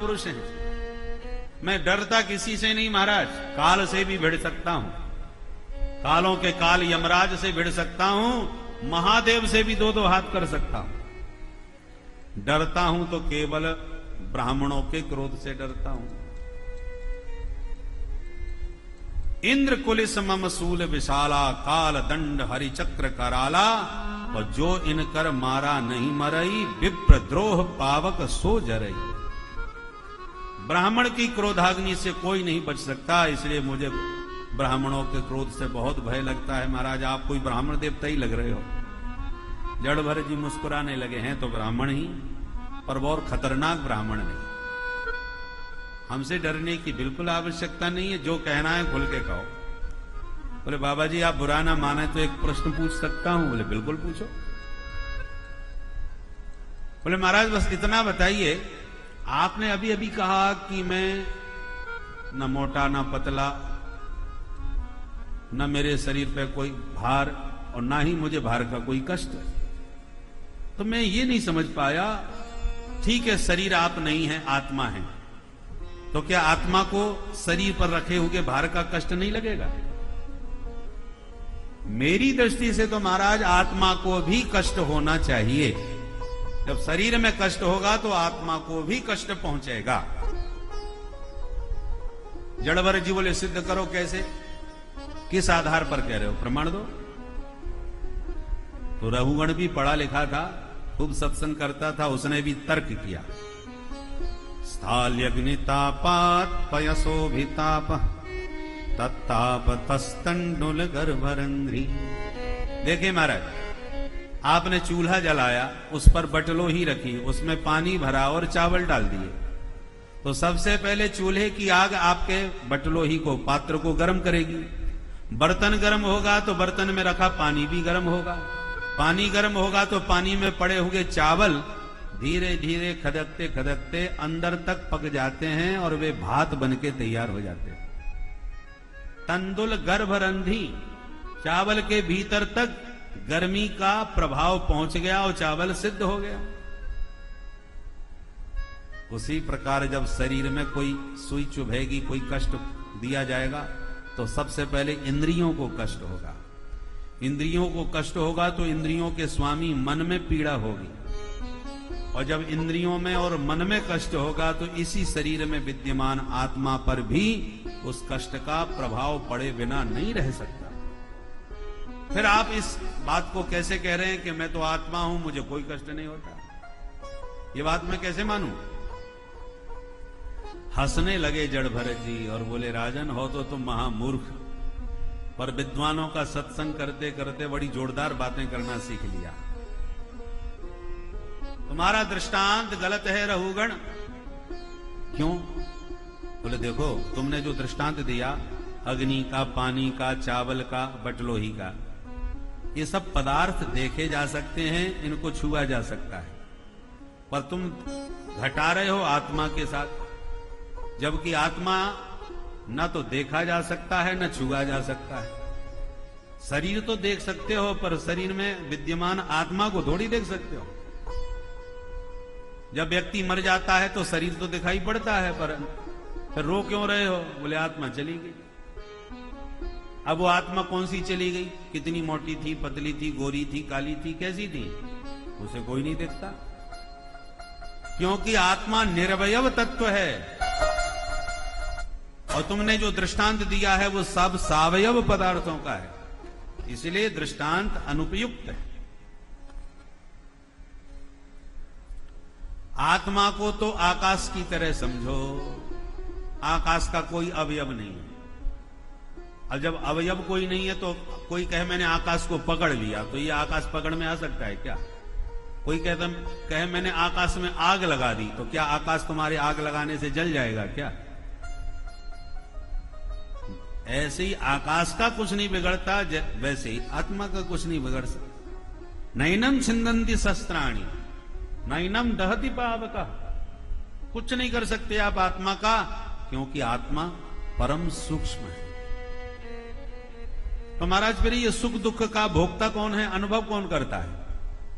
पुरुष हैं। मैं डरता किसी से नहीं महाराज, काल से भी भिड़ सकता हूं, कालों के काल यमराज से भिड़ सकता हूं, महादेव से भी दो दो हाथ कर सकता हूं। डरता हूं तो केवल ब्राह्मणों के क्रोध से डरता हूं। इंद्र कुलिस मम सूल विशाला, काल दंड हरि चक्र कराला, और जो इनकर मारा नहीं मरई, विप्र द्रोह पावक सो जरई। ब्राह्मण की क्रोधाग्नि से कोई नहीं बच सकता, इसलिए मुझे ब्राह्मणों के क्रोध से बहुत भय लगता है। महाराज आप कोई ब्राह्मण देवता ही लग रहे हो। जड़भर जी मुस्कुराने लगे, हैं तो ब्राह्मण ही, पर बहुत खतरनाक ब्राह्मण नहीं। हमसे डरने की बिल्कुल आवश्यकता नहीं है, जो कहना है खुल के कहो। बोले बाबा जी आप बुरा ना माने तो एक प्रश्न पूछ सकता हूं? बोले बिल्कुल पूछो। बोले महाराज बस इतना बताइए, आपने अभी अभी कहा कि मैं न मोटा न पतला, न मेरे शरीर पे कोई भार और ना ही मुझे भार का कोई कष्ट, तो मैं ये नहीं समझ पाया। ठीक है शरीर आप नहीं है, आत्मा है, तो क्या आत्मा को शरीर पर रखे हुए भार का कष्ट नहीं लगेगा? मेरी दृष्टि से तो महाराज आत्मा को भी कष्ट होना चाहिए। जब शरीर में कष्ट होगा तो आत्मा को भी कष्ट पहुंचेगा। जड़भर जी बोले सिद्ध करो कैसे, किस आधार पर कह रहे हो, प्रमाण दो। तो रघुगण भी पढ़ा लिखा था, खूब सत्संग करता था, उसने भी तर्क किया। स्थाल्यग्नितापात पयसोभिताप तत्ताप तस्तंडुल गर्भरंध्री। देखिए महाराज, आपने चूल्हा जलाया, उस पर बटलो ही रखी, उसमें पानी भरा और चावल डाल दिए, तो सबसे पहले चूल्हे की आग आपके बटलो ही को, पात्र को गर्म करेगी। बर्तन गर्म होगा तो बर्तन में रखा पानी भी गर्म होगा, पानी गर्म होगा तो पानी में पड़े हुए चावल धीरे धीरे खदकते खदकते अंदर तक पक जाते हैं और वे भात बनके तैयार हो जाते हैं। तंदुल गर्भरंधी, चावल के भीतर तक गर्मी का प्रभाव पहुंच गया और चावल सिद्ध हो गया। उसी प्रकार जब शरीर में कोई सुई चुभेगी, कोई कष्ट दिया जाएगा, तो सबसे पहले इंद्रियों को कष्ट होगा। इंद्रियों को कष्ट होगा तो इंद्रियों के स्वामी मन में पीड़ा होगी, और जब इंद्रियों में और मन में कष्ट होगा तो इसी शरीर में विद्यमान आत्मा पर भी उस कष्ट का प्रभाव पड़े बिना नहीं रह सकता। फिर आप इस बात को कैसे कह रहे हैं कि मैं तो आत्मा हूं, मुझे कोई कष्ट नहीं होता? ये बात मैं कैसे मानूं? हंसने लगे जड़भरत जी और बोले राजन हो तो तुम महामूर्ख, पर विद्वानों का सत्संग करते करते बड़ी जोरदार बातें करना सीख लिया। तुम्हारा दृष्टांत गलत है रघुगण। क्यों? बोले देखो तुमने जो दृष्टांत दिया, अग्नि का, पानी का, चावल का, बटलोही का, ये सब पदार्थ देखे जा सकते हैं, इनको छुआ जा सकता है, पर तुम घटा रहे हो आत्मा के साथ, जबकि आत्मा न तो देखा जा सकता है न छुआ जा सकता है। शरीर तो देख सकते हो, पर शरीर में विद्यमान आत्मा को थोड़ी देख सकते हो। जब व्यक्ति मर जाता है तो शरीर तो दिखाई पड़ता है, पर फिर रो क्यों रहे हो? बोले आत्मा चली गई। अब वो आत्मा कौन सी चली गई? कितनी मोटी थी, पतली थी, गोरी थी, काली थी, कैसी थी? उसे कोई नहीं देखता, क्योंकि आत्मा निर्वयव तत्व है। और तुमने जो दृष्टांत दिया है वो सब सावयव पदार्थों का है, इसलिए दृष्टांत अनुपयुक्त है। आत्मा को तो आकाश की तरह समझो, आकाश का कोई अवयव नहीं है। और जब अवयव कोई नहीं है तो कोई कहे मैंने आकाश को पकड़ लिया, तो ये आकाश पकड़ में आ सकता है क्या? कोई कहे मैंने आकाश में आग लगा दी, तो क्या आकाश तुम्हारे आग लगाने से जल जाएगा क्या? ऐसे ही आकाश का कुछ नहीं बिगड़ता, वैसे ही आत्मा का कुछ नहीं बिगड़ सकता। नैनम छिंदंती शस्त्राणी नैनम दहति पावका, कुछ नहीं कर सकते आप आत्मा का, क्योंकि आत्मा परम सूक्ष्म है। तो महाराज फिर ये सुख दुख का भोक्ता कौन है, अनुभव कौन करता है?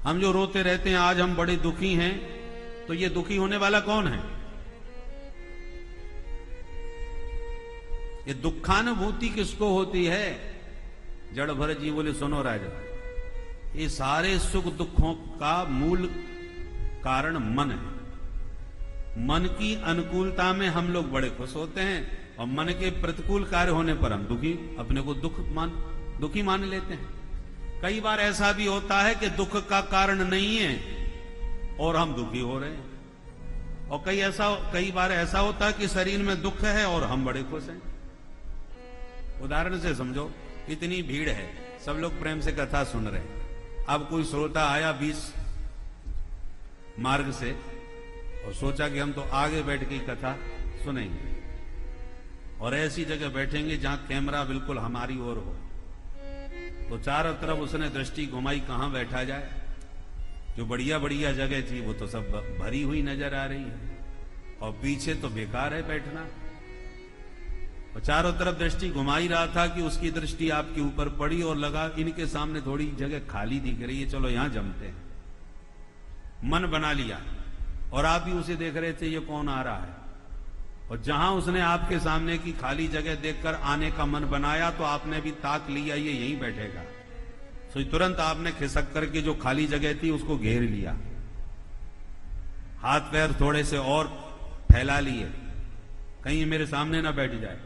हम जो रोते रहते हैं आज हम बड़े दुखी हैं, तो ये दुखी होने वाला कौन है? ये दुखानुभूति किसको होती है? जड़ भरत जी बोले सुनो राजा, ये सारे सुख दुखों का मूल कारण मन है। मन की अनुकूलता में हम लोग बड़े खुश होते हैं और मन के प्रतिकूल कार्य होने पर हम दुखी, अपने को दुखी मान लेते हैं। कई बार ऐसा भी होता है कि दुख का कारण नहीं है और हम दुखी हो रहे हैं, और कई बार ऐसा होता है कि शरीर में दुख है और हम बड़े खुश हैं। उदाहरण से समझो, इतनी भीड़ है, सब लोग प्रेम से कथा सुन रहे हैं। अब कोई श्रोता आया 20 मार्ग से और सोचा कि हम तो आगे बैठ के कथा सुनेंगे, और ऐसी जगह बैठेंगे जहां कैमरा बिल्कुल हमारी ओर हो, तो चारों तरफ उसने दृष्टि घुमाई कहां बैठा जाए। जो बढ़िया बढ़िया जगह थी वो तो सब भरी हुई नजर आ रही है, और पीछे तो बेकार है बैठना। और चारों तरफ दृष्टि घुमा ही रहा था कि उसकी दृष्टि आपके ऊपर पड़ी और लगा इनके सामने थोड़ी जगह खाली दिख रही है, चलो यहां जमते हैं। मन बना लिया और आप भी उसे देख रहे थे, ये कौन आ रहा है। और जहां उसने आपके सामने की खाली जगह देखकर आने का मन बनाया तो आपने भी ताक लिया ये यहीं बैठेगा, तो तुरंत आपने खिसक करके जो खाली जगह थी उसको घेर लिया, हाथ पैर थोड़े से और फैला लिए, कहीं मेरे सामने ना बैठ जाए।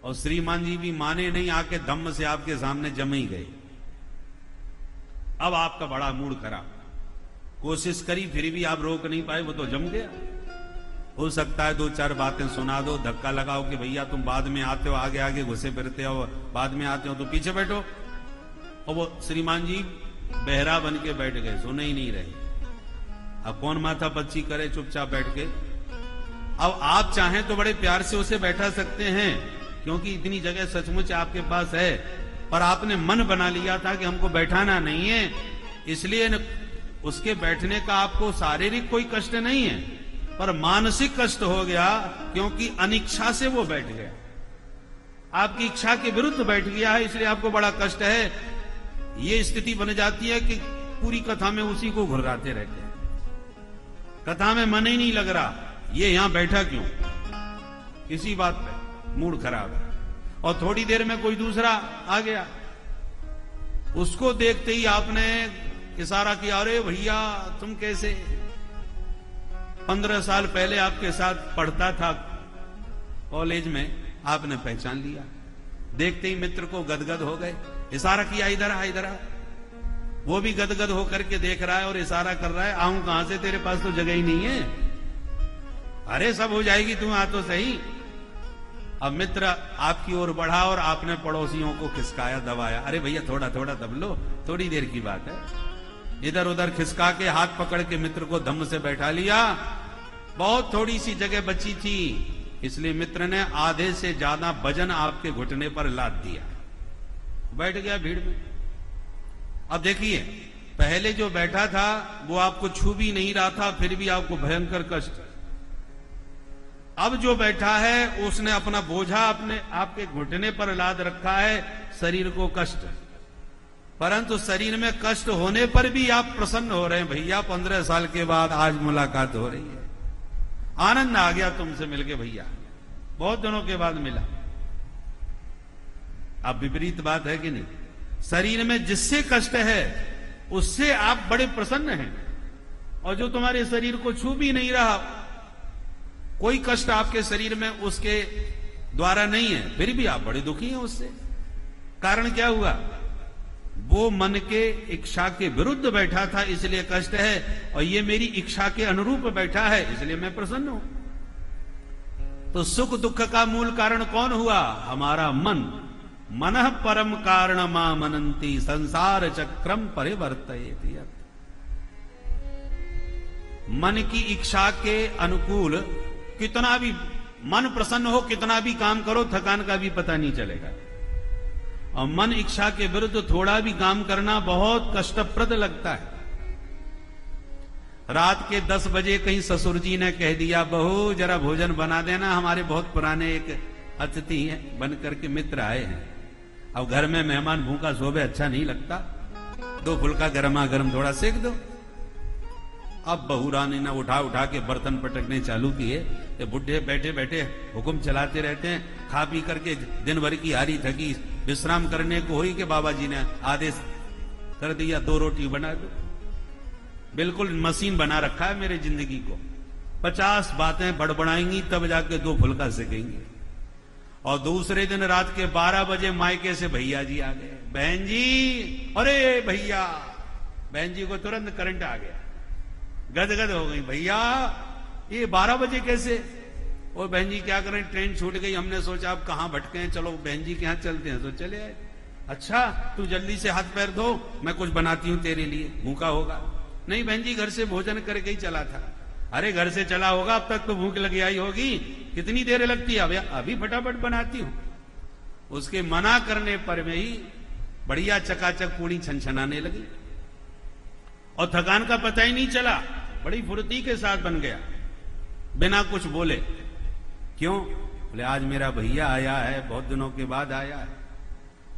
और श्रीमान जी भी माने नहीं, आके धम्म से आपके सामने जम ही गए। अब आपका बड़ा मूड खराब, कोशिश करी फिर भी आप रोक नहीं पाए, वो तो जम गया। हो सकता है 2-4 बातें सुना दो, धक्का लगाओ कि भैया तुम बाद में आते हो, आगे आगे घुसे फिरते हो, बाद में आते हो तो पीछे बैठो। और वो श्रीमान जी बहरा बन के बैठ गए, सुने ही नहीं रहे। अब कौन माथा पच्ची करे, चुपचाप बैठ के। अब आप चाहें तो बड़े प्यार से उसे बैठा सकते हैं, क्योंकि इतनी जगह सचमुच आपके पास है, पर आपने मन बना लिया था कि हमको बैठाना नहीं है, इसलिए उसके बैठने का आपको शारीरिक कोई कष्ट नहीं है, पर मानसिक कष्ट हो गया, क्योंकि अनिच्छा से वो बैठ गया, आपकी इच्छा के विरुद्ध बैठ गया है, इसलिए आपको बड़ा कष्ट है। ये स्थिति बन जाती है कि पूरी कथा में उसी को घुर्राते रहते हैं, कथा में मन ही नहीं लग रहा, ये यहां बैठा क्यों, किसी बात पे मूड खराब है। और थोड़ी देर में कोई दूसरा आ गया, उसको देखते ही आपने इशारा किया, अरे भैया तुम कैसे, 15 साल पहले आपके साथ पढ़ता था कॉलेज में, आपने पहचान लिया। देखते ही मित्र को गदगद हो गए, इशारा किया इधर आ इधर आ, वो भी गदगद होकर के देख रहा है और इशारा कर रहा है, आऊं कहां से, तेरे पास तो जगह ही नहीं है, अरे सब हो जाएगी, तू आ तो सही। अब मित्र आपकी ओर बढ़ा और आपने पड़ोसियों को खिसकाया, दबाया, अरे भैया थोड़ा थोड़ा दब लो, थोड़ी देर की बात है। इधर उधर खिसका के हाथ पकड़ के मित्र को धम्म से बैठा लिया। बहुत थोड़ी सी जगह बची थी, इसलिए मित्र ने आधे से ज्यादा वजन आपके घुटने पर लाद दिया, बैठ गया भीड़ में। अब देखिए, पहले जो बैठा था वो आपको छू भी नहीं रहा था, फिर भी आपको भयंकर कष्ट। अब जो बैठा है उसने अपना बोझा अपने आपके घुटने पर लाद रखा है, शरीर को कष्ट, परंतु शरीर में कष्ट होने पर भी आप प्रसन्न हो रहे हैं, भैया 15 साल के बाद आज मुलाकात हो रही है, आनंद आ गया तुमसे मिलके भैया, बहुत दिनों के बाद मिला। अब विपरीत बात है कि नहीं, शरीर में जिससे कष्ट है उससे आप बड़े प्रसन्न हैं, और जो तुम्हारे शरीर को छू भी नहीं रहा, कोई कष्ट आपके शरीर में उसके द्वारा नहीं है, फिर भी आप बड़े दुखी हैं उससे। कारण क्या हुआ, वो मन के इच्छा के विरुद्ध बैठा था इसलिए कष्ट है, और ये मेरी इच्छा के अनुरूप बैठा है इसलिए मैं प्रसन्न हूं। तो सुख दुख का मूल कारण कौन हुआ, हमारा मन। मनः परम कारण मां मनंती संसार चक्रम परिवर्तयति। मन की इच्छा के अनुकूल कितना भी मन प्रसन्न हो, कितना भी काम करो, थकान का भी पता नहीं चलेगा, और मन इच्छा के विरुद्ध थोड़ा भी काम करना बहुत कष्टप्रद लगता है। रात के 10 बजे कहीं ससुर जी ने कह दिया, बहू जरा भोजन बना देना, हमारे बहुत पुराने एक अतिथि हैं, बन करके मित्र आए हैं, अब घर में मेहमान भूखा सोवे अच्छा नहीं लगता, 2 फुल्का गर्मा गर्म थोड़ा सेक दो। अब बहू रानी ने उठा उठा के बर्तन पटकने चालू किए, ये बुढ़े बैठे बैठे हुक्म चलाते रहते हैं, खा पी करके दिन भर की हारी थकी विश्राम करने को हुई कि बाबा जी ने आदेश कर दिया 2 रोटी बना दो। बिल्कुल मशीन बना रखा है मेरे जिंदगी को। 50 बातें बड़बड़ाएंगी तब जाके 2 फुल्का सेकेंगे। और दूसरे दिन रात के 12 बजे मायके से भैया जी आ गए, बहन जी, अरे भैया, बहन जी को तुरंत करंट आ गया, गदगद हो गई, भैया ये 12 बजे कैसे? और बहन जी क्या करें, ट्रेन छूट गई, हमने सोचा अब कहां भटके हैं, चलो बहन जी के यहां चलते हैं, तो चले आए। अच्छा तू जल्दी से हाथ पैर धो, मैं कुछ बनाती हूं तेरे लिए, भूखा होगा। नहीं बहन जी घर से भोजन करके ही चला था। अरे घर से चला होगा, अब तक तो भूख लगी आई होगी, कितनी देर लगती है? अभी फटाफट बनाती हूं। उसके मना करने पर में ही बढ़िया चकाचक पूरी छनछनाने लगी और थकान का पता ही नहीं चला, बड़ी फुर्ती के साथ बन गया बिना कुछ बोले। क्यों? बोले आज मेरा भैया आया है, बहुत दिनों के बाद आया है।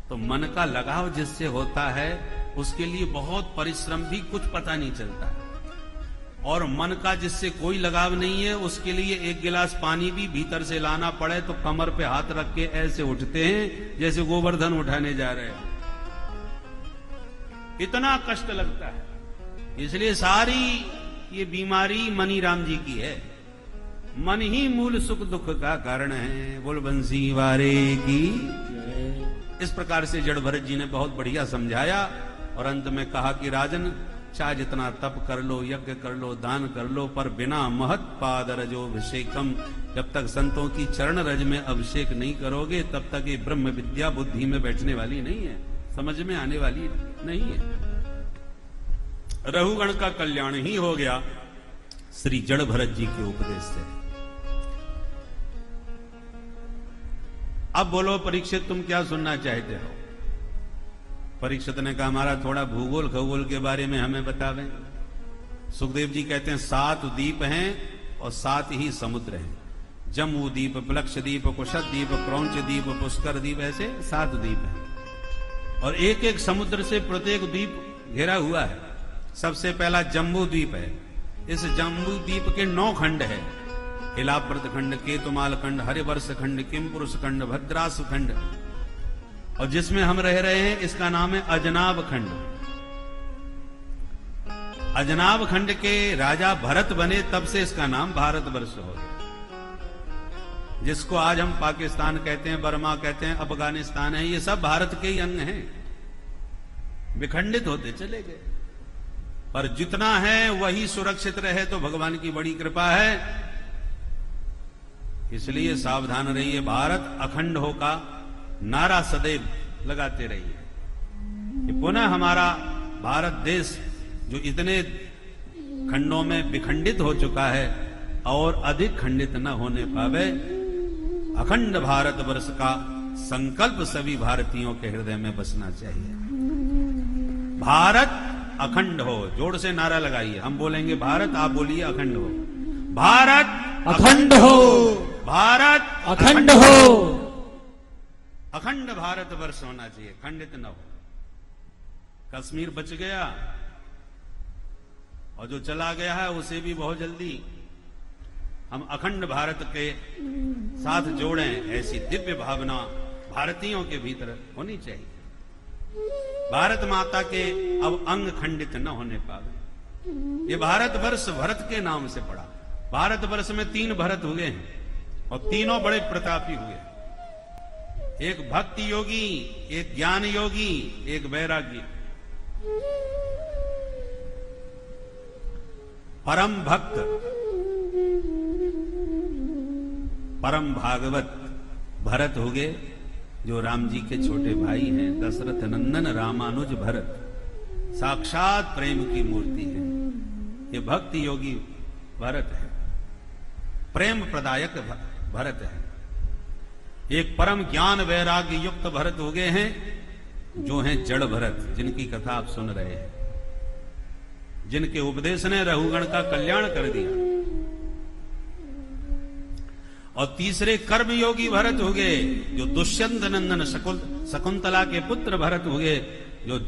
तो मन का लगाव जिससे होता है उसके लिए बहुत परिश्रम भी कुछ पता नहीं चलता है, और मन का जिससे कोई लगाव नहीं है उसके लिए 1 गिलास पानी भी भीतर से लाना पड़े तो कमर पे हाथ रख के ऐसे उठते हैं जैसे गोवर्धन उठाने जा रहे हैं, इतना कष्ट लगता है। इसलिए सारी ये बीमारी मनी राम जी की है। मन ही मूल सुख दुख का कारण है, बोल बंसी वारे की। इस प्रकार से जड़ भरत जी ने बहुत बढ़िया समझाया और अंत में कहा कि राजन, चाहे जितना तप कर लो, यज्ञ कर लो, दान कर लो, पर बिना महत पाद रजोभिषेकम, जब तक संतों की चरण रज में अभिषेक नहीं करोगे तब तक ये ब्रह्म विद्या बुद्धि में बैठने वाली नहीं है, समझ में आने वाली नहीं है। रहुगण का कल्याण ही हो गया श्री जड़ भरत जी के उपदेश से। अब बोलो परीक्षित, तुम क्या सुनना चाहते हो? परीक्षित ने कहा हमारा थोड़ा भूगोल खगोल के बारे में हमें बतावें। सुखदेव जी कहते हैं 7 द्वीप हैं और 7 ही समुद्र हैं। जम्बू द्वीप, प्लक्ष द्वीप, कुशद द्वीप, क्रौंच द्वीप, पुष्कर द्वीप, ऐसे 7 द्वीप हैं और एक एक समुद्र से प्रत्येक द्वीप घिरा हुआ है। सबसे पहला जम्बू द्वीप है। इस जम्बू द्वीप के 9 खंड है, हिलाप्रत खंड, केतुमाल खंड, हरिवर्ष खंड, किमपुरुष खंड, भद्रास खंड, और जिसमें हम रह रहे हैं इसका नाम है अजनाब खंड। अजनाब खंड के राजा भरत बने तब से इसका नाम भारतवर्ष हो गया। जिसको आज हम पाकिस्तान कहते हैं, बर्मा कहते हैं, अफगानिस्तान है, ये सब भारत के ही अंग हैं। विखंडित होते चले गए, पर जितना है वही सुरक्षित रहे तो भगवान की बड़ी कृपा है। इसलिए सावधान रहिए, भारत अखंड हो का नारा सदैव लगाते रहिए। पुनः हमारा भारत देश जो इतने खंडों में विखंडित हो चुका है और अधिक खंडित न होने पावे, अखंड भारत वर्ष का संकल्प सभी भारतीयों के हृदय में बसना चाहिए। भारत अखंड हो, जोर से नारा लगाइए। हम बोलेंगे भारत, आप बोलिए अखंड हो। भारत अखंड हो, भारत अखंड हो। अखंड भारत वर्ष होना चाहिए, खंडित न हो। कश्मीर बच गया और जो चला गया है उसे भी बहुत जल्दी हम अखंड भारत के साथ जोड़ें, ऐसी दिव्य भावना भारतीयों के भीतर होनी चाहिए। भारत माता के अब अंग खंडित न होने पावे। ये भारत वर्ष भरत के नाम से पड़ा। भारत वर्ष में 3 भरत हुए हैं और तीनों बड़े प्रतापी हुए। एक भक्ति योगी, एक ज्ञान योगी, एक वैरागी। परम भक्त, परम भागवत भरत हो गए, जो राम जी के छोटे भाई हैं, दशरथ नंदन रामानुज भरत, साक्षात प्रेम की मूर्ति है। ये भक्ति योगी भरत है, प्रेम प्रदायक भरत है। एक परम ज्ञान वैराग्य युक्त भरत हो गए हैं, जो हैं जड़ भरत, जिनकी कथा आप सुन रहे हैं, जिनके उपदेश ने रहुगण का कल्याण कर दिया। और तीसरे कर्मयोगी भरत हो गए, जो दुष्यंत नंदन शकुंतला के पुत्र भरत हो गए, जो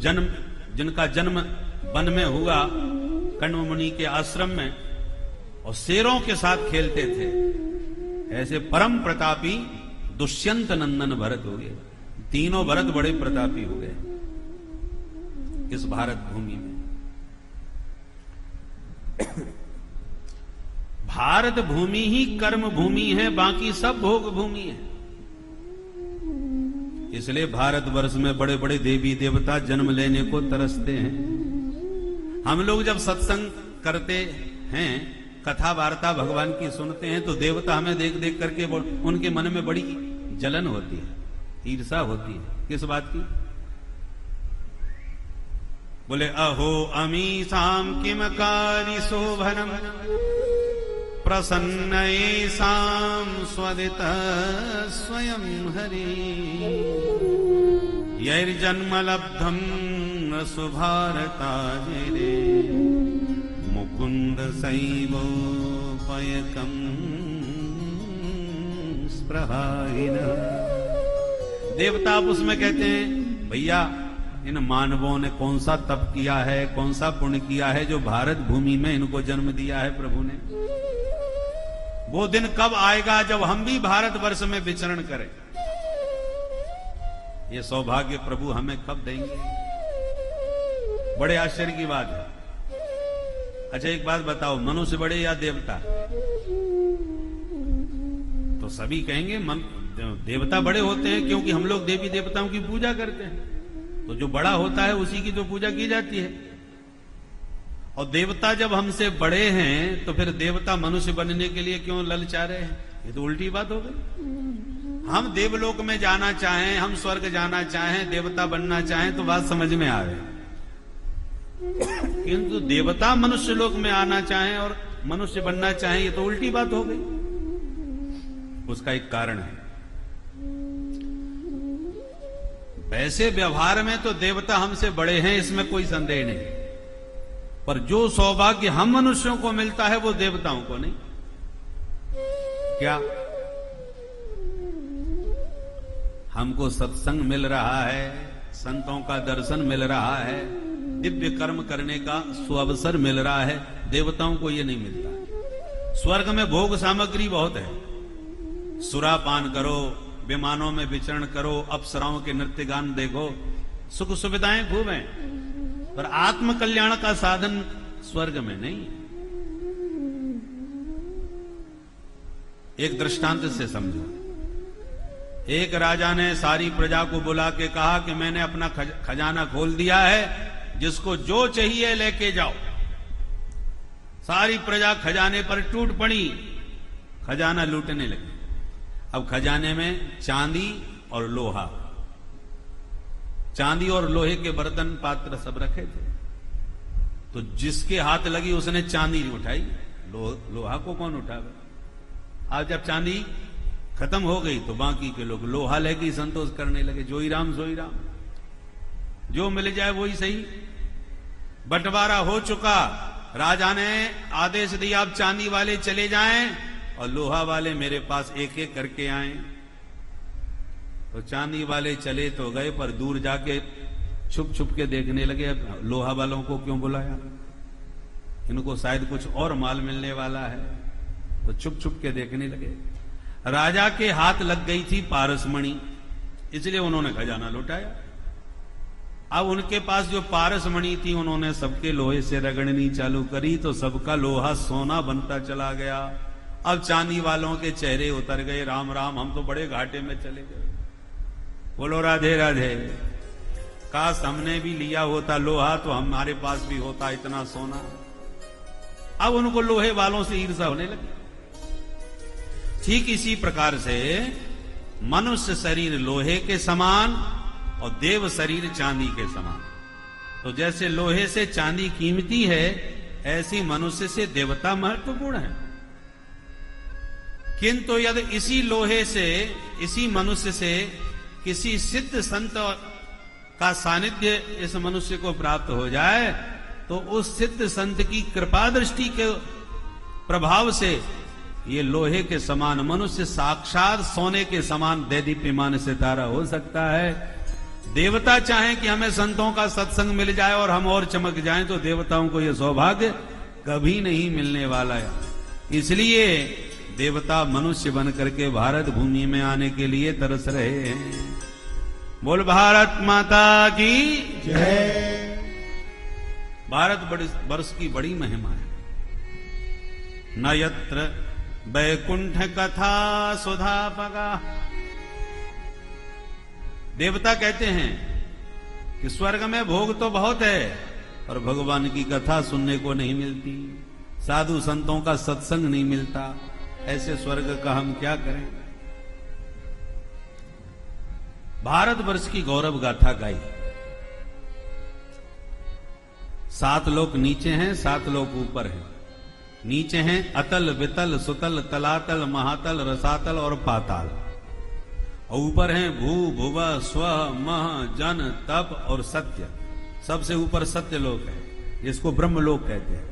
जिनका जन्म वन में हुआ, कण्व मुनि के आश्रम में, और शेरों के साथ खेलते थे। ऐसे परम प्रतापी दुष्यंत नंदन भरत हो गए। तीनों भरत बड़े प्रतापी हो गए इस भारत भूमि में। भारत भूमि ही कर्म भूमि है, बाकी सब भोग भूमि है। इसलिए भारतवर्ष में बड़े बड़े देवी देवता जन्म लेने को तरसते हैं। हम लोग जब सत्संग करते हैं, कथा वार्ता भगवान की सुनते हैं, तो देवता हमें देख देख करके उनके मन में बड़ी जलन होती है, ईर्षा होती है। किस बात की? बोले अहो अमीसाम किम कारी शोभनम प्रसन्न येषां स्वदित स्वयं हरि यैर्जन्म लब्धम न सुभारताजिरे मुकुंद सैवोपयकं स्पृहायिन। देवता आप उसमें कहते हैं, भैया इन मानवों ने कौन सा तप किया है, कौन सा पुण्य किया है जो भारत भूमि में इनको जन्म दिया है प्रभु ने। वो दिन कब आएगा जब हम भी भारतवर्ष में विचरण करें? ये सौभाग्य प्रभु हमें कब देंगे? बड़े आश्चर्य की बात है। अच्छा एक बात बताओ, मनुष्य बड़े या देवता? तो सभी कहेंगे देवता बड़े होते हैं, क्योंकि हम लोग देवी देवताओं की पूजा करते हैं। तो जो बड़ा होता है उसी की तो पूजा की जाती है। और देवता जब हमसे बड़े हैं तो फिर देवता मनुष्य बनने के लिए क्यों ललचा रहे हैं? ये तो उल्टी बात हो गई। हम देवलोक में जाना चाहें, हम स्वर्ग जाना चाहें, देवता बनना चाहें तो बात समझ में आवे, किंतु देवता मनुष्य लोक में आना चाहें और मनुष्य बनना चाहें, ये तो उल्टी बात हो गई। उसका एक कारण है। वैसे व्यवहार में तो देवता हमसे बड़े हैं, इसमें कोई संदेह नहीं, पर जो सौभाग्य हम मनुष्यों को मिलता है वो देवताओं को नहीं। क्या हमको सत्संग मिल रहा है, संतों का दर्शन मिल रहा है, दिव्य कर्म करने का सुअवसर मिल रहा है, देवताओं को ये नहीं मिलता। स्वर्ग में भोग सामग्री बहुत है, सुरापान करो, विमानों में विचरण करो, अप्सराओं के नृत्य गान देखो, सुख सुविधाएं खूब हैं, पर आत्म कल्याण का साधन स्वर्ग में नहीं। एक दृष्टांत से समझो। एक राजा ने सारी प्रजा को बुला के कहा कि मैंने अपना खजाना खोल दिया है, जिसको जो चाहिए लेके जाओ। सारी प्रजा खजाने पर टूट पड़ी, खजाना लूटने लगी। अब खजाने में चांदी और लोहा, चांदी और लोहे के बर्तन पात्र सब रखे थे। तो जिसके हाथ लगी उसने चांदी उठाई, लोहा को कौन उठावे? आज जब चांदी खत्म हो गई तो बाकी के लोग लोहा लेके संतोष करने लगे, जोई राम सोई राम, जो मिल जाए वही सही। बंटवारा हो चुका, राजा ने आदेश दिया अब चांदी वाले चले जाएं और लोहा वाले मेरे पास एक एक करके आए। तो चांदी वाले चले तो गए, पर दूर जाके छुप छुप के देखने लगे, अब लोहा वालों को क्यों बुलाया, इनको शायद कुछ और माल मिलने वाला है। तो छुप छुप के देखने लगे। राजा के हाथ लग गई थी पारसमणि, इसलिए उन्होंने खजाना लुटाया। अब उनके पास जो पारसमणि थी उन्होंने सबके लोहे से रगड़नी चालू करी, तो सबका लोहा सोना बनता चला गया। अब चांदी वालों के चेहरे उतर गए, राम राम हम तो बड़े घाटे में चले गए। बोलो राधे राधे। काश हमने भी लिया होता लोहा तो हमारे पास भी होता इतना सोना। अब उनको लोहे वालों से ईर्ष्या होने लगी। ठीक इसी प्रकार से मनुष्य शरीर लोहे के समान और देव शरीर चांदी के समान। तो जैसे लोहे से चांदी कीमती है, ऐसी मनुष्य से देवता महत्वपूर्ण है। किंतु यदि इसी लोहे से, इसी मनुष्य से किसी सिद्ध संत का सानिध्य इस मनुष्य को प्राप्त हो जाए, तो उस सिद्ध संत की कृपा दृष्टि के प्रभाव से ये लोहे के समान मनुष्य साक्षात सोने के समान दैदीप्यमान सितारा हो सकता है। देवता चाहें कि हमें संतों का सत्संग मिल जाए और हम और चमक जाएं, तो देवताओं को यह सौभाग्य कभी नहीं मिलने वाला है। इसलिए देवता मनुष्य बन करके भारत भूमि में आने के लिए तरस रहे हैं। बोल भारत माता की जय। भारत वर्ष की बड़ी महिमा है। न यत्र वैकुंठ कथा सुधा पगा। देवता कहते हैं कि स्वर्ग में भोग तो बहुत है और भगवान की कथा सुनने को नहीं मिलती, साधु संतों का सत्संग नहीं मिलता, ऐसे स्वर्ग का हम क्या करें। भारतवर्ष की गौरव गाथा गाई। 7 लोक नीचे हैं, 7 लोक ऊपर हैं। नीचे हैं अतल वितल सुतल तलातल महातल रसातल और पाताल, और ऊपर हैं भू भुव स्व मह जन तप और सत्य। सबसे ऊपर सत्य लोक है, जिसको ब्रह्म लोक कहते हैं।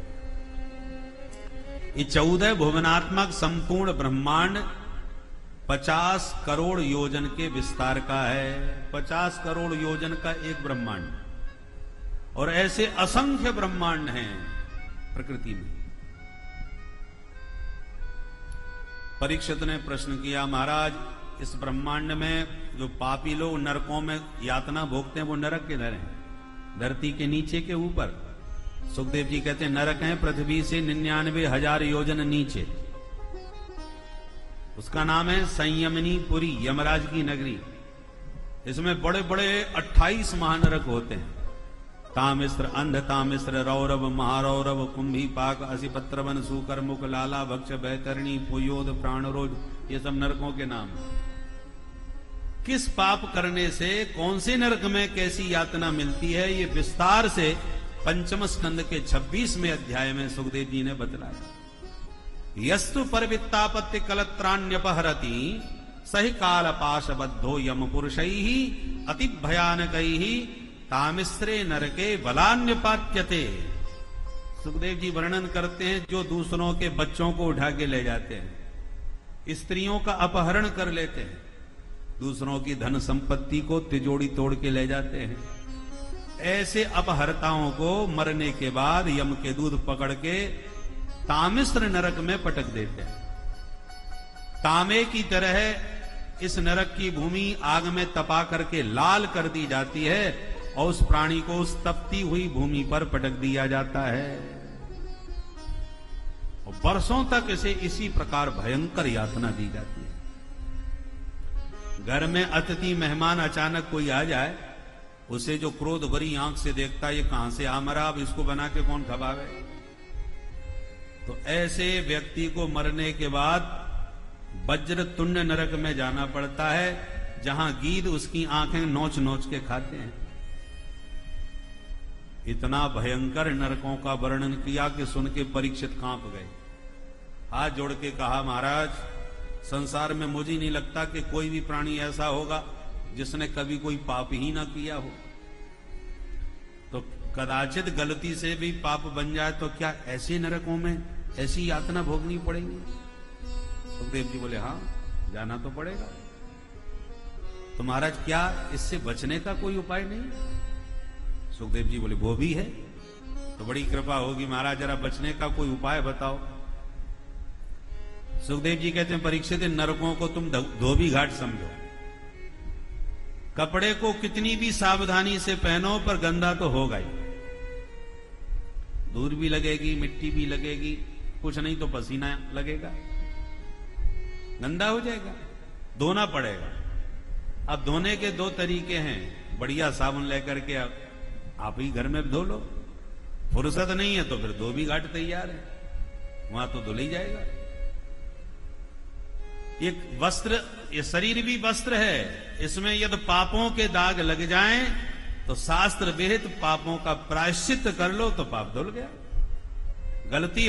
ये 14 भुवनात्मक संपूर्ण ब्रह्मांड 50 करोड़ योजन के विस्तार का है। 50 करोड़ योजन का एक ब्रह्मांड, और ऐसे असंख्य ब्रह्मांड हैं प्रकृति में। परीक्षित ने प्रश्न किया, महाराज इस ब्रह्मांड में जो पापी लोग नरकों में यातना भोगते हैं, वो नरक किधर हैं? धरती के नीचे के ऊपर? सुखदेव जी कहते हैं नरक है पृथ्वी से 99,000 योजन नीचे। उसका नाम है संयमनी पुरी, यमराज की नगरी। इसमें बड़े बड़े 28 महानरक होते हैं। तामिश्र अंध तामिश्र रौरव महारौरव कुंभी पाक असिपत्रवन सूकर मुख लाला भक्ष बैतरणी पुयोद प्राणरोध, ये सब नरकों के नाम। किस पाप करने से कौन से नरक में कैसी यातना मिलती है, ये विस्तार से पंचम स्कंद के 26वें अध्याय में सुखदेव जी ने बतलाया। यस्तु परवित्तापत्ति कलत्राण्यपहरति सही काल पाशबद्धो यम पुरुषैहि अति भयानकैहि तामिश्रे नरके बलान्यपात्यते। सुखदेव जी वर्णन करते हैं जो दूसरों के बच्चों को उठा के ले जाते हैं, स्त्रियों का अपहरण कर लेते हैं, दूसरों की धन संपत्ति को तिजोड़ी तोड़ के ले जाते हैं, ऐसे अपहर्ताओं को मरने के बाद यम के दूध पकड़ के तामिश्र नरक में पटक देते हैं। तांबे की तरह इस नरक की भूमि आग में तपा करके लाल कर दी जाती है और उस प्राणी को उस तपती हुई भूमि पर पटक दिया जाता है और वर्षों तक इसे इसी प्रकार भयंकर यातना दी जाती है। घर में अतिथि मेहमान अचानक कोई आ जाए, उसे जो क्रोध भरी आंख से देखता है, ये कहां से आ मरा, अब इसको बना के कौन खवावे। तो ऐसे व्यक्ति को मरने के बाद वज्र तुंड नरक में जाना पड़ता है, जहां गीध उसकी आंखें नोच नोच के खाते हैं। इतना भयंकर नरकों का वर्णन किया कि सुन के परीक्षित कांप गए। हाथ जोड़ के कहा, महाराज संसार में मुझे नहीं लगता कि कोई भी प्राणी ऐसा होगा जिसने कभी कोई पाप ही ना किया हो। तो कदाचित गलती से भी पाप बन जाए तो क्या ऐसे नरकों में ऐसी यातना भोगनी पड़ेगी? सुखदेव जी बोले, हाँ जाना तो पड़ेगा। तो महाराज क्या इससे बचने का कोई उपाय नहीं? सुखदेव जी बोले, वो भी है। तो बड़ी कृपा होगी महाराज, जरा बचने का कोई उपाय बताओ। सुखदेव जी कहते हैं, परीक्षित नरकों को तुम धोबी घाट समझो। कपड़े को कितनी भी सावधानी से पहनो पर गंदा तो होगा ही। धूल भी लगेगी, मिट्टी भी लगेगी, कुछ नहीं तो पसीना लगेगा, गंदा हो जाएगा, धोना पड़ेगा। अब धोने के 2 तरीके हैं। बढ़िया साबुन लेकर के आप ही घर में धो लो, फुर्सत नहीं है तो फिर धोबी घाट तैयार है, वहां तो धुल ही जाएगा। एक वस्त्र, ये शरीर भी वस्त्र है, इसमें यदि पापों के दाग लग जाएं तो शास्त्र विहित पापों का प्रायश्चित कर लो तो पाप धुल गया। गलती